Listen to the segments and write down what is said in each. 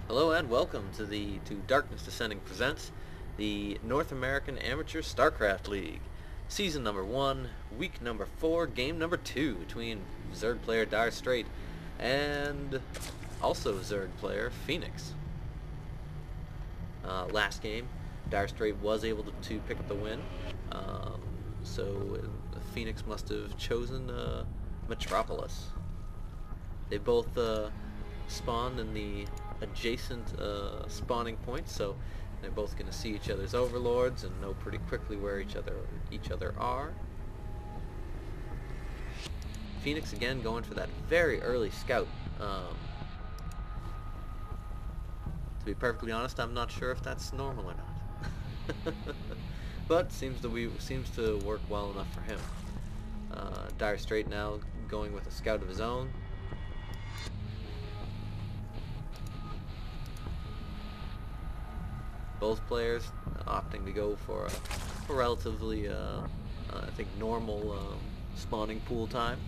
Hello and welcome to Darkness Descending presents the North American Amateur Starcraft League, season number 1, week number 4, game number 2 between Zerg player Direstrait and also Zerg player Phynx. Last game, Direstrait was able to pick up the win, so Phynx must have chosen Metropolis. They both spawned in the adjacent spawning points, so they're both going to see each other's overlords and know pretty quickly where each other are. Phynx again going for that very early scout. To be perfectly honest, I'm not sure if that's normal or not, but seems to work well enough for him. Direstrait now going with a scout of his own. Both players opting to go for a relatively, I think, normal spawning pool time.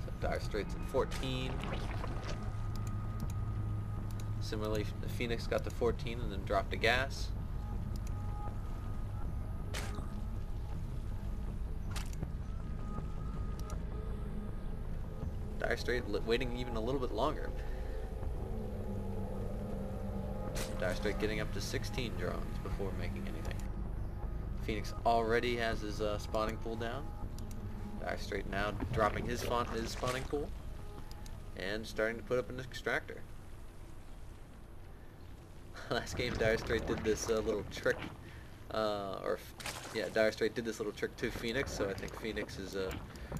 So Direstrait's at 14. Similarly, the Phynx got to 14 and then dropped a gas. Direstrait waiting even a little bit longer. Direstrait getting up to 16 drones before making anything. Phynx already has his spawning pool down. Direstrait now dropping his spawning pool and starting to put up an extractor. Last game, Direstrait did this little trick, Direstrait did this little trick to Phynx, so I think Phynx is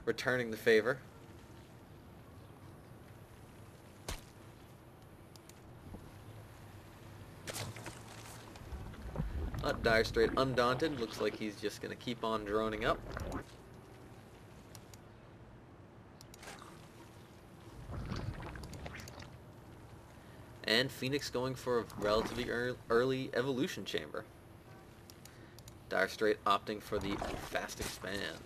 returning the favor. Direstrait undaunted, looks like he's just going to keep on droning up. And Phynx going for a relatively early evolution chamber. Direstrait opting for the fast expand.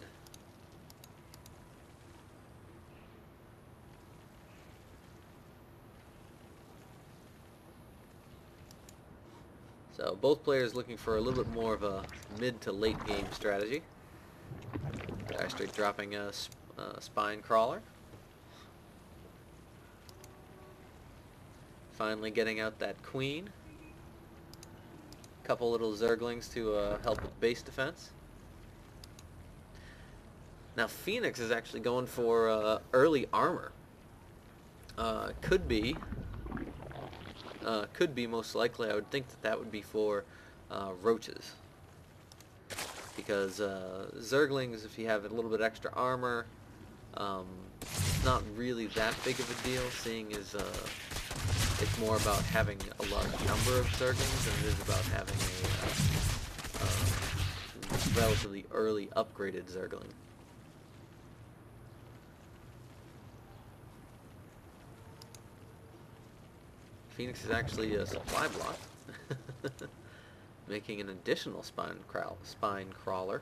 So both players looking for a little bit more of a mid to late game strategy. Direstrait dropping a spine crawler. Finally getting out that queen. Couple little zerglings to help with base defense. Now Phynx is actually going for early armor. Could be most likely. I would think that would be for roaches, because zerglings, if you have a little bit extra armor, it's not really that big of a deal, seeing as it's more about having a large number of zerglings than it is about having a relatively early upgraded zergling. Phynx is actually a supply block, making an additional spine crawler.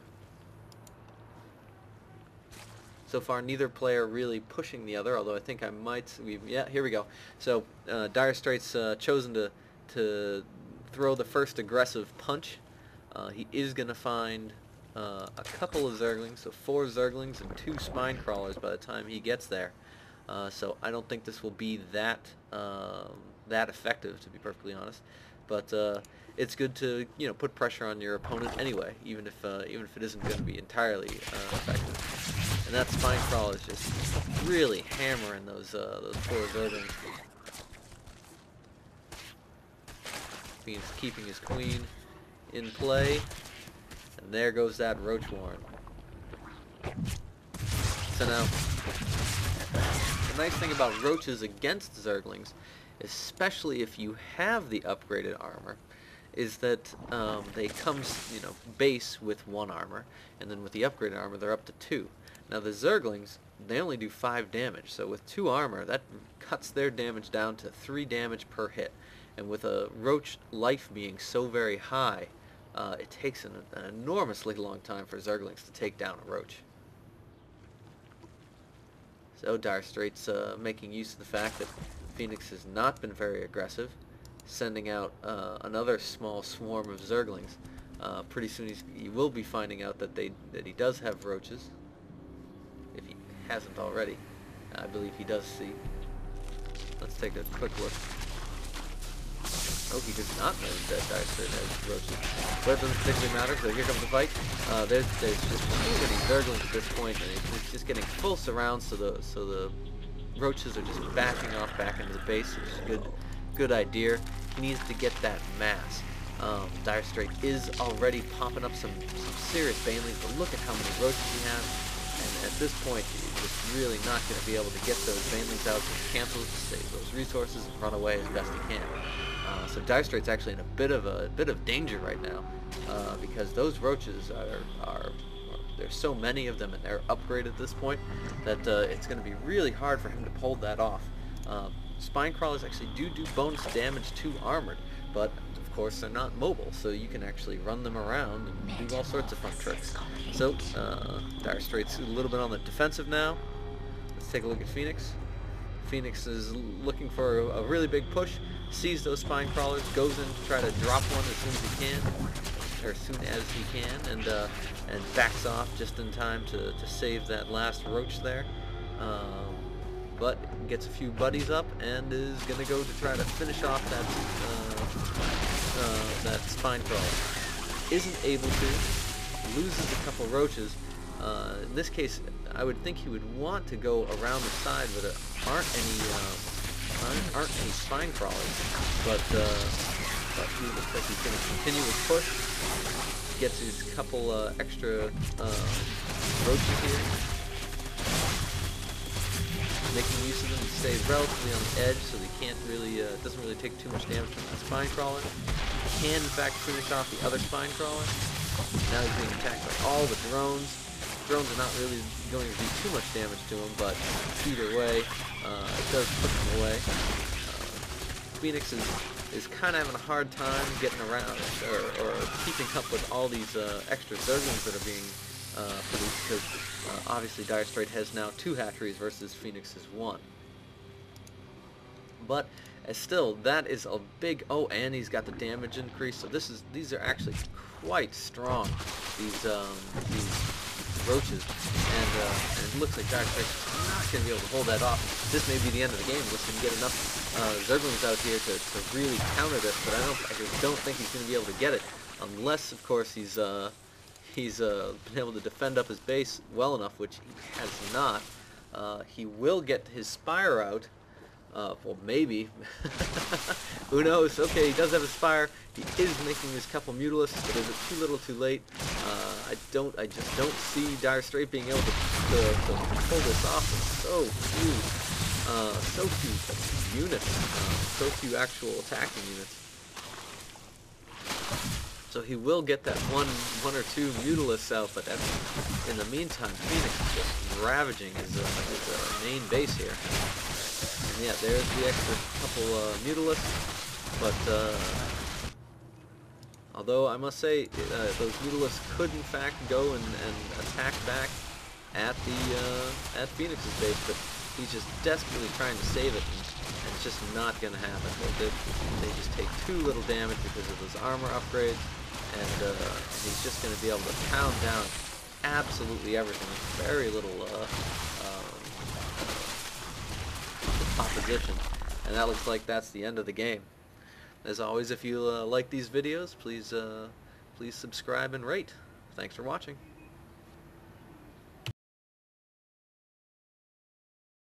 So far, neither player really pushing the other, although I think I might... Yeah, here we go. So, Direstrait's chosen to throw the first aggressive punch. He is going to find a couple of zerglings, so 4 zerglings and 2 spine crawlers by the time he gets there. So I don't think this will be that effective, to be perfectly honest. But it's good to put pressure on your opponent anyway, even if it isn't going to be entirely effective. And that spine crawl is just really hammering those 4 zerglings. Means keeping his queen in play, and there goes that roach warren. So now, the nice thing about roaches against zerglings, especially if you have the upgraded armor, is that they come, base with 1 armor, and then with the upgraded armor they're up to 2. Now the zerglings, they only do 5 damage, so with 2 armor that cuts their damage down to 3 damage per hit. And with a roach life being so very high, it takes an enormously long time for zerglings to take down a roach. So Direstrait's making use of the fact that Phynx has not been very aggressive, sending out another small swarm of Zerglings. Pretty soon he will be finding out that he does have roaches, if he hasn't already. I believe he does see. Let's take a quick look. Oh, he does not know that Direstrait has roaches. But it doesn't particularly matter, so here comes the fight. There's just too many Zerglings at this point, and it's just getting full surround, so the roaches are just backing off back into the base, which is a good idea. He needs to get that mass. Direstrait is already popping up some serious banelings, but look at how many roaches he has. And at this point, you're just really not going to be able to get those banelings out. Just cancel to save those resources and run away as best he can. So Direstrait's actually in a bit of danger right now, because those roaches are there's so many of them and they're upgraded at this point that it's going to be really hard for him to pull that off. Spine crawlers actually do bonus damage to armored, but of course they're not mobile, so you can actually run them around and do all sorts of fun tricks. So Direstrait's a little bit on the defensive now. Let's take a look at Phynx. Phynx is looking for a really big push, sees those spine crawlers, goes in to try to drop one as soon as he can, or as soon as he can, and backs off just in time to save that last roach there. But gets a few buddies up and is going to go to try to finish off that spine crawler. Isn't able to, loses a couple roaches. In this case, I would think he would want to go around the side where there aren't any spine crawlers, but he looks like he's going to continue his push. Gets his couple extra roaches here, making use of them to stay relatively on the edge, so they can't really doesn't really take too much damage from that spine crawler. Can in fact finish off the other spine crawler. Now he's being attacked by all the drones. Drones are not really going to do too much damage to him, but either way, it does put them away. Phynx is kind of having a hard time getting around or keeping up with all these extra Zerglings that are being produced, because obviously Direstrait has now 2 hatcheries versus Phynx's 1. But still, that is a big. Oh, and he's got the damage increase. So these are actually quite strong. These roaches, and it looks like Direstrait's not going to be able to hold that off. This may be the end of the game unless he can get enough Zerglings out here to really counter this. But I just don't think he's going to be able to get it, unless, of course, he's been able to defend up his base well enough, which he has not. He will get his Spire out. Well, maybe. Who knows? Okay, he does have a Spire. He is making his couple Mutalisks, but is it too little too late? I just don't see Direstrait being able to pull this off with so few units, so few actual attacking units. So he will get that one or two Mutalisks out, but in the meantime, Phynx is just ravaging his main base here. And yeah, there's the extra couple Mutalisks, but although I must say those Mutalisks could in fact go and attack back at Phynx's base, but he's just desperately trying to save it, and it's just not going to happen. They just take too little damage because of those armor upgrades, and he's just going to be able to pound down absolutely everything with very little opposition. And that looks like that's the end of the game. As always, if you like these videos, please subscribe and rate. Thanks for watching.